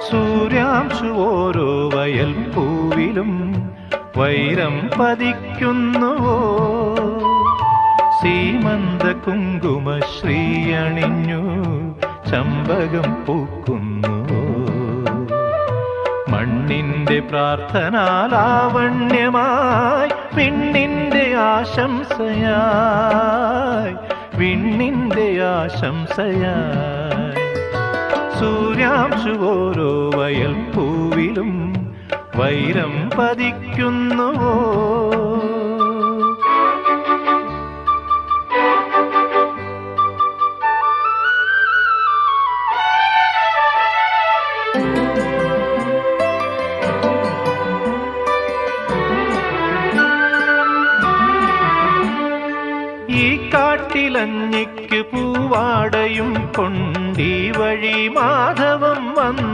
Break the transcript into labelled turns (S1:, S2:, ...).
S1: സൂര്യാംശു ഓരോ വയൽ പൂവിലും വൈരം പതിക്കുന്നുവോ? സീമന്ത കുങ്കുമ ശ്രീയണിഞ്ഞു ചമ്പകം പൂക്കുന്നുവോ? മണ്ണിന്റെ പ്രാർത്ഥനാലാവണ്യമായി വിണ്ണിന്റെ ആശംസയായി, വിണ്ണിന്റെ ആശംസയായി. സൂര്യാംശു ഓരോ വയൽ പൂവിലും വൈരം പതിക്കുന്നുവോ? ഈ കാട്ടിലഞ്ഞിക്ക് പൂവാടയും കൊണ്ടീ വഴി മാധവം വന്നു.